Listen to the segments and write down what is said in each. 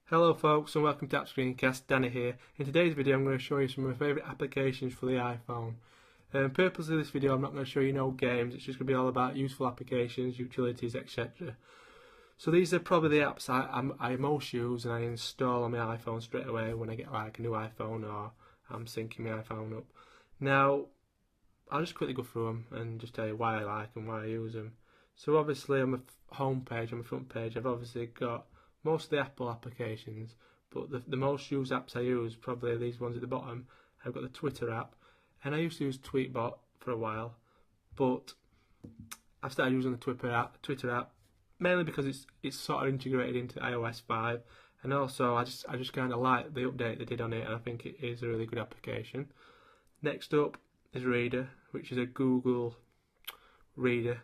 Hello folks and welcome to App Screencast. Danny here. In today's video I'm going to show you some of my favourite applications for the iPhone. Purpose of this video, I'm not going to show you no games, it's just going to be all about useful applications, utilities, etc. So these are probably the apps I most use and I install on my iPhone straight away when I get like a new iPhone or I'm syncing my iPhone up. Now I'll just quickly go through them and just tell you why I like them, why I use them. So obviously on my home page, on my front page, I've obviously got most of the Apple applications, but the most used apps I use, probably these ones at the bottom. I've got the Twitter app, and I used to use Tweetbot for a while, but I've started using the Twitter app mainly because it's sort of integrated into iOS 5, and also I just kind of like the update they did on it, and I think it is a really good application. Next up is Reader, which is a Google reader,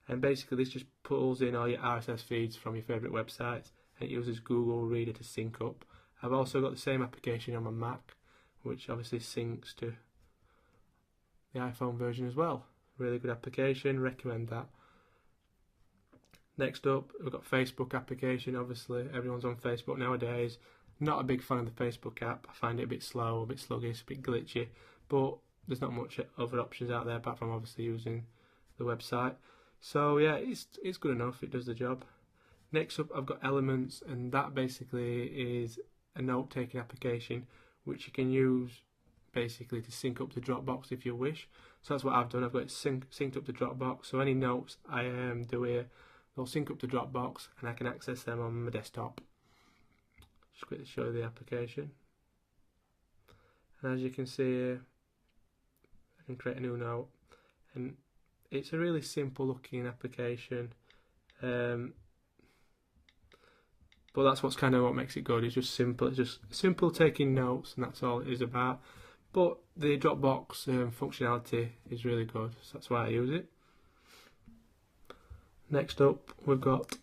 and basically this just pulls in all your RSS feeds from your favourite websites. It uses Google Reader to sync up. I've also got the same application on my Mac, which obviously syncs to the iPhone version as well. Really good application, recommend that. Next up, we've got Facebook application. Obviously, everyone's on Facebook nowadays. Not a big fan of the Facebook app. I find it a bit slow, a bit sluggish, a bit glitchy, but there's not much other options out there apart from obviously using the website. So yeah, it's good enough, it does the job. Next up, I've got Elements, and that basically is a note-taking application which you can use basically to sync up to Dropbox if you wish. So that's what I've done. I've got it synced up to Dropbox, so any notes I do here, they'll sync up to Dropbox and I can access them on my desktop. Just quickly show you the application. And as you can see here, I can create a new note, and it's a really simple looking application. But that's what's kind of what makes it good. It's just simple. It's just simple taking notes, and that's all it is about. But the Dropbox functionality is really good, so that's why I use it. Next up, we've got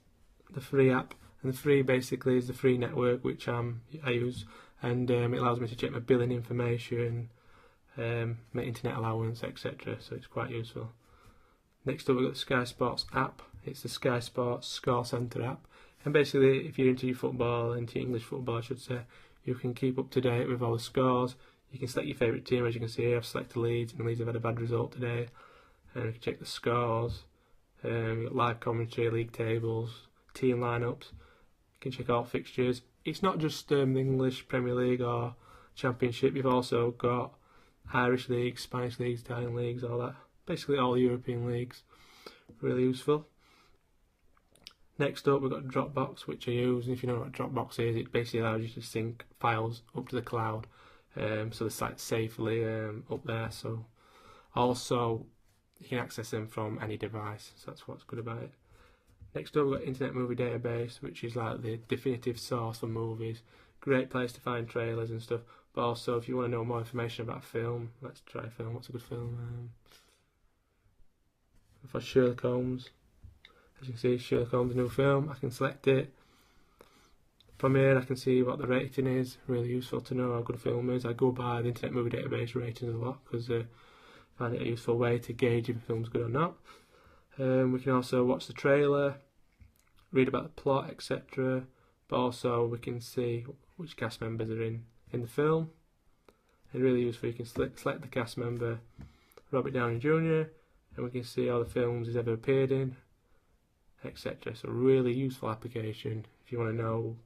the free app, and the free basically is the free network which I use, and it allows me to check my billing information, my internet allowance, etc. So it's quite useful. Next up, we've got the Sky Sports app. It's the Sky Sports Score Centre app. And basically, if you're into your football, into English football I should say, you can keep up to date with all the scores. You can select your favourite team. As you can see here, I've selected Leeds, and Leeds have had a bad result today. And you can check the scores. You've got live commentary, league tables, team lineups. You can check all fixtures. It's not just the English Premier League or Championship. You've also got Irish leagues, Spanish leagues, Italian leagues, all that. Basically all the European leagues. Really useful. Next up, we've got Dropbox, which I use, and if you know what Dropbox is, it basically allows you to sync files up to the cloud, so they're safely up there. So also you can access them from any device, so that's what's good about it. Next up, we've got Internet Movie Database, which is like the definitive source for movies. Great place to find trailers and stuff, but also if you want to know more information about a film, let's try a film. What's a good film? For Sherlock Holmes. As you can see, Sherlock Holmes' new film. I can select it. From here I can see what the rating is. Really useful to know how good a film is. I go by the Internet Movie Database ratings a lot because I find it a useful way to gauge if a film's good or not. We can also watch the trailer, read about the plot, etc. But also we can see which cast members are in the film. It's really useful. You can select the cast member, Robert Downey Jr., and we can see all the films he's ever appeared in, etc. So really useful application if you want to know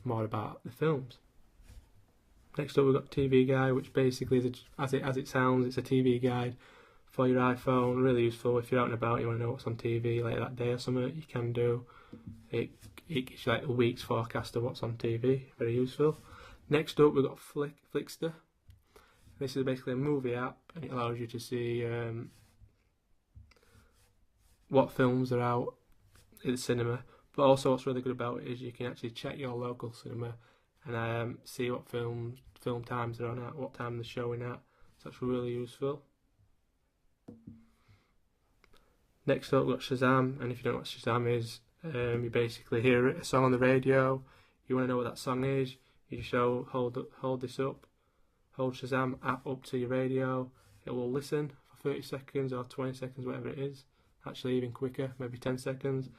more about the films. Next up, we've got TV Guide, which basically is as it sounds, it's a TV guide for your iPhone. Really useful if you're out and about, you want to know what's on TV like that day or something. You can do it. It gives you like a week's forecast of what's on TV. Very useful. Next up, we've got Flickster. This is basically a movie app, and it allows you to see what films are out in the cinema, but also what's really good about it is you can actually check your local cinema and see what film times they're on at, what time they're showing at. So that's really useful. Next up, we've got Shazam, and if you don't know what Shazam is, you basically hear a song on the radio. You want to know what that song is, you just hold this up, hold Shazam app up to your radio. It will listen for 30 seconds or 20 seconds, whatever it is. Actually even quicker, maybe 10 seconds,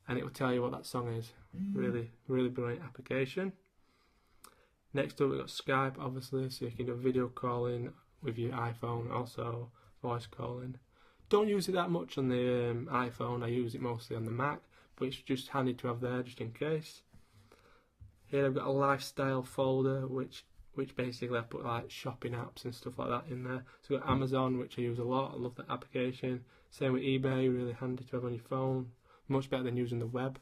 and it will tell you what that song is. Really, really brilliant application. Next up we've got Skype, obviously, so you can do video calling with your iPhone, also voice calling. Don't use it that much on the iPhone, I use it mostly on the Mac, but it's just handy to have there just in case. Here I've got a lifestyle folder which basically I put like shopping apps and stuff like that in there. So I've got Amazon, which I use a lot, I love that application. Same with eBay, really handy to have on your phone, much better than using the web,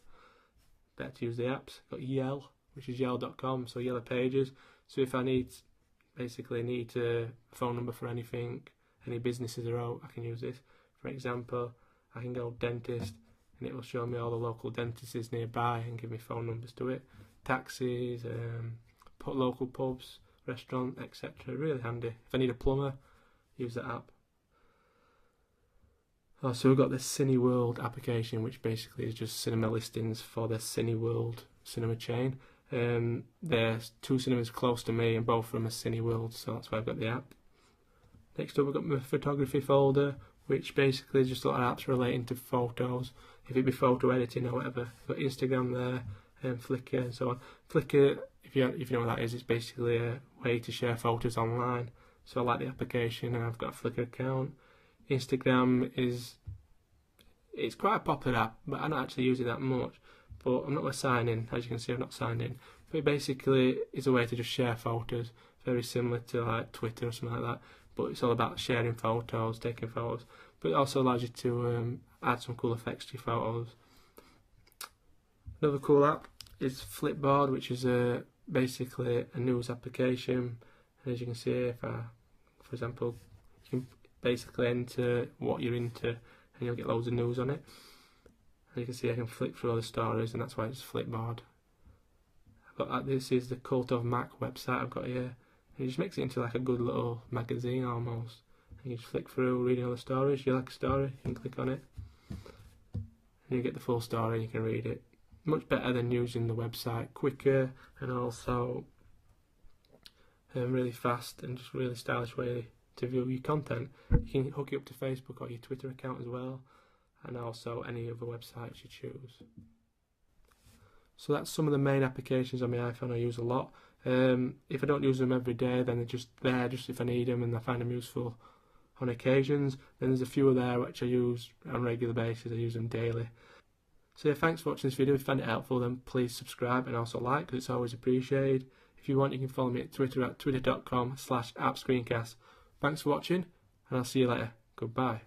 better to use the apps. Got Yell, which is yell.com, so Yellow Pages. So if I need a phone number for anything, any businesses are out, I can use this. For example, I can go dentist and it will show me all the local dentists nearby and give me phone numbers to it. Taxis, put local pubs, restaurant, etc. Really handy. If I need a plumber, use the app. So we've got the Cineworld application, which basically is just cinema listings for the Cineworld cinema chain. There's 2 cinemas close to me and both of them are Cineworld, so that's why I've got the app. Next up we've got my photography folder, which basically is just a lot of apps relating to photos, if it be photo editing or whatever. We've got Instagram there, and Flickr and so on. Flickr, if you know what that is, it's basically a way to share photos online. So I like the application and I've got a Flickr account. Instagram it's quite a popular app, but I don't actually use it that much. But I'm not going to sign in, as you can see I'm not signed in. But it basically is a way to just share photos, very similar to like Twitter or something like that. But it's all about sharing photos, taking photos. But it also allows you to add some cool effects to your photos. Another cool app is Flipboard, which is basically a news application. And as you can see, if I, for example, you can basically enter what you're into and you'll get loads of news on it. And you can see I can flick through all the stories, and that's why it's Flipboard. I've got this is the Cult of Mac website I've got here. And it just makes it into like a good little magazine almost. And you just flick through, reading all the stories. You like a story, you can click on it. And you get the full story and you can read it. Much better than using the website, quicker and also really fast and just really stylish way to view your content. You can hook it up to Facebook or your Twitter account as well, and also any other websites you choose. So that's some of the main applications on my iPhone I use a lot. If I don't use them every day, then they're just there just if I need them and I find them useful on occasions. Then there's a few there which I use on a regular basis, I use them daily. So yeah, thanks for watching this video. If you found it helpful, then please subscribe and also like, because it's always appreciated. If you want, you can follow me at Twitter at twitter.com/appscreencast. Thanks for watching, and I'll see you later. Goodbye.